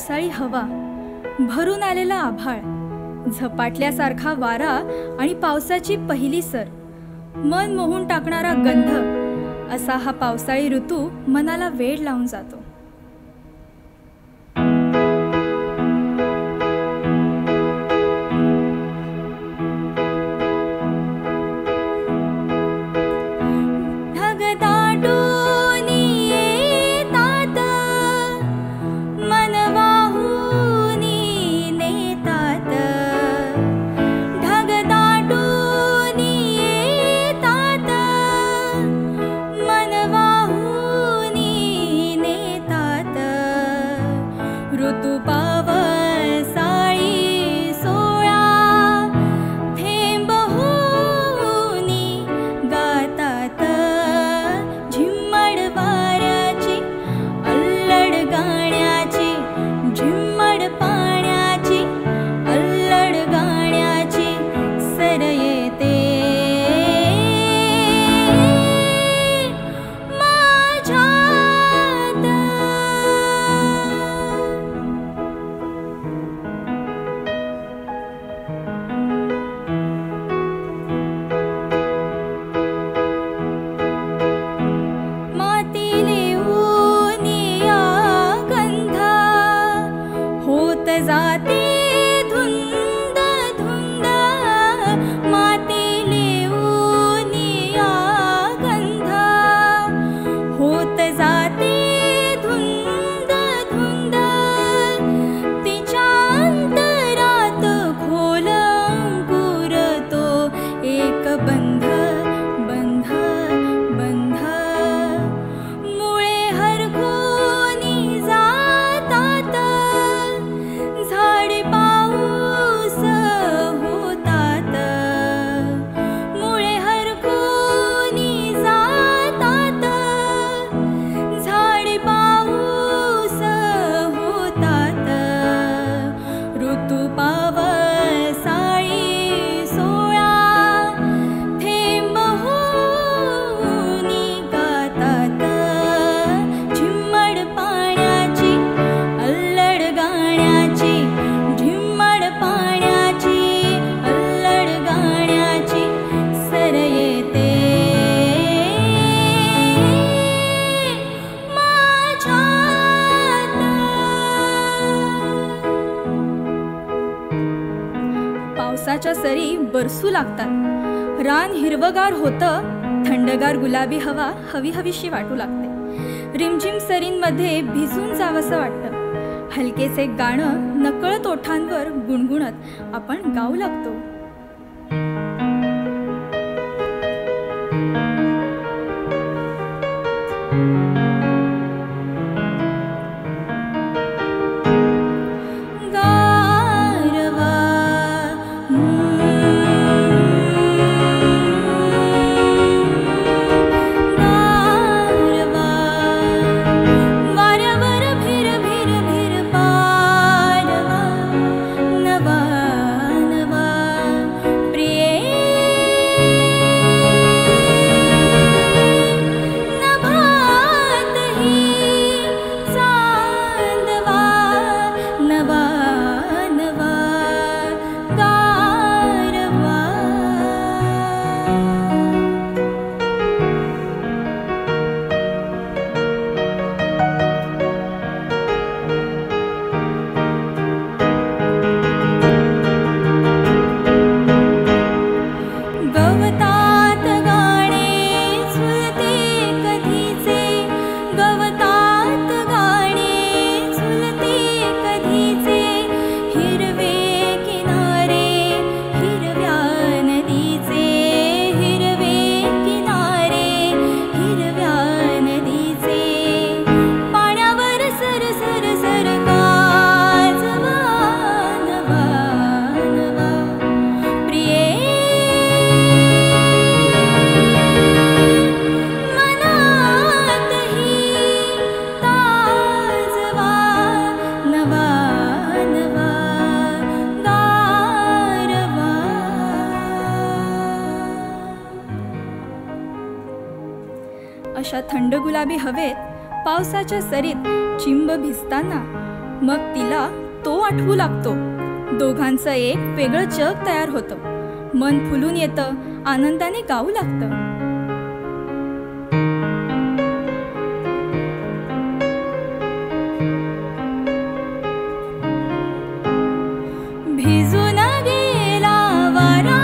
पावसाळी हवा, भरून आलेला आभाळ, झपाटल्यासारखा वारा आणि पावसाची पहिली सर, मन मोहून टाकणारा गंध, असा हा पावसाळी ऋतू मनाला वेड लावून जातो. पावसाच्या सरी बरसू लागतात. रान हिरवगार होतं, थंडगार गुलाबी हवा हवी हवीशी वाटू लागते. रिमझिम सरींमध्ये भिजून जावंसं वाटतं. हलकेचे गाणं नकळत ओठांवर गुणगुणत आपण गाऊ लागतो. अशा थंड गुलाबी हवेत पावसाच्या सरीत चिंब भिजताना मग तिला तो आठवू लागतो. दोघांचं एक वेगळं जग तयार होतं. मन फुलून येतं, आनंदाने गाऊ लागतं. भिजून गेला वारा,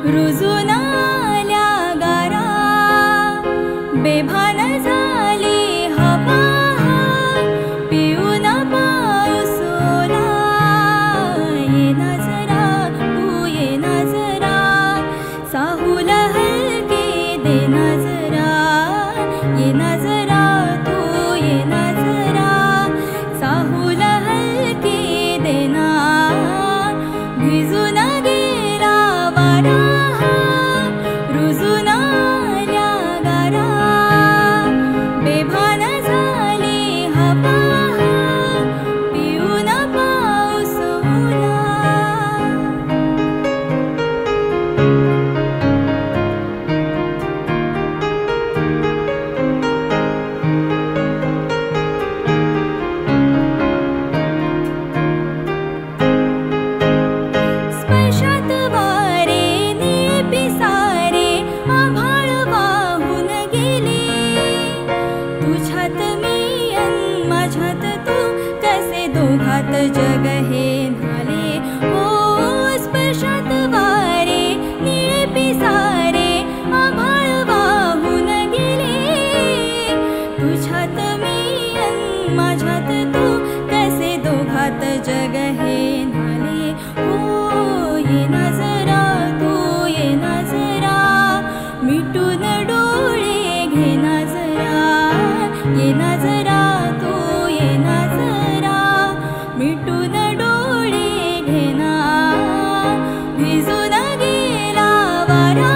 रुजून आल्या गारा, बेभान झाली हवा, पिऊन पाऊस ओला. ये ना जरा तू ये ना जरा, साहूल हलके दे ना जरा. ये ना जरा तू ये ना जरा, साहूल हलके दे ना. भिजून गेला वारा, रुजून आल्या गारा, बेभान झाली हवा, पिऊन पाऊस ओला. स्पर्शात वारे निळे पिसारे, आभाळ वाहून गेले. तुझ्यात मी अन माझ्यात तू, कसे दोघात जग हे झाले. हो स्पर्शात वारे निळे पिसारे, आभाळ वाहून गेले. तुझ्यात मी अन माझ्यात तू, कसे दोघात जग हे झाले. हो ये ना जरा तू ये ना जरा, मिटून डोळे घे ना जरा. ये ना जरा तू ये ना जरा, मिटून डोळे घे ना. भिजून गेला वारा,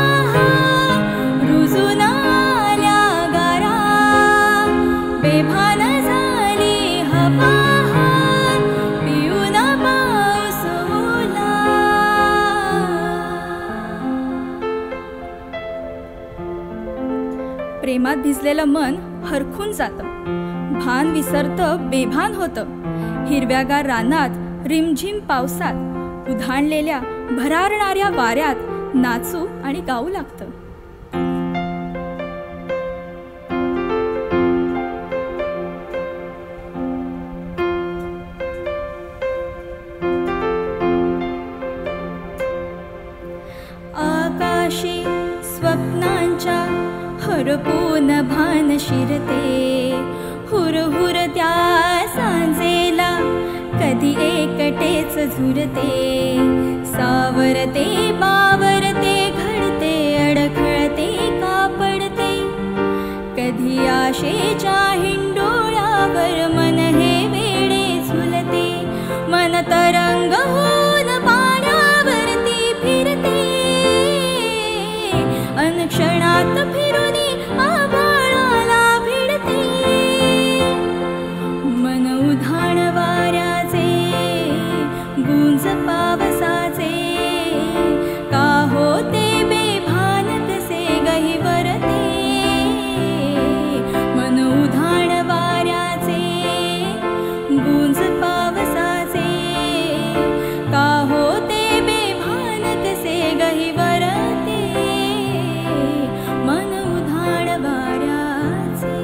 रुजून आल्या गारा, बेभान झाली हवा, पिऊन पाऊस ओला. प्रेमात भिजलेलं मन हरखून जातं. भान विसरतं, बेभान होतं. हिरव्यागार रानात, रिमझिम पावसात, उधाणलेल्या भरारणाऱ्या वाऱ्यात नाचू आणि गाऊ लागतं. आकाशी स्वप्नांच्या हरपून भान शिरते. हुरहुर त्या सांजेला कधी एकटेच झुरते. सावरते बावरते, घडते अडखळते का पडते. कधी आशेच्या हिंडोळ्यावर मन हे वेडे झुलते. मन तरंग होऊन पाण्यावरती फिरते. अनक्षणात फिरूनी आभाळाला भिडते. मन उधाण वाऱ्याचे, गुंज पावसाचे, का होते बेभान कसे गहिवरते. मन उधाण वाऱ्याचे, गुंज पावसाचे, का होते बेभान कसे गहिवरते. मन उधाण वाऱ्याचे.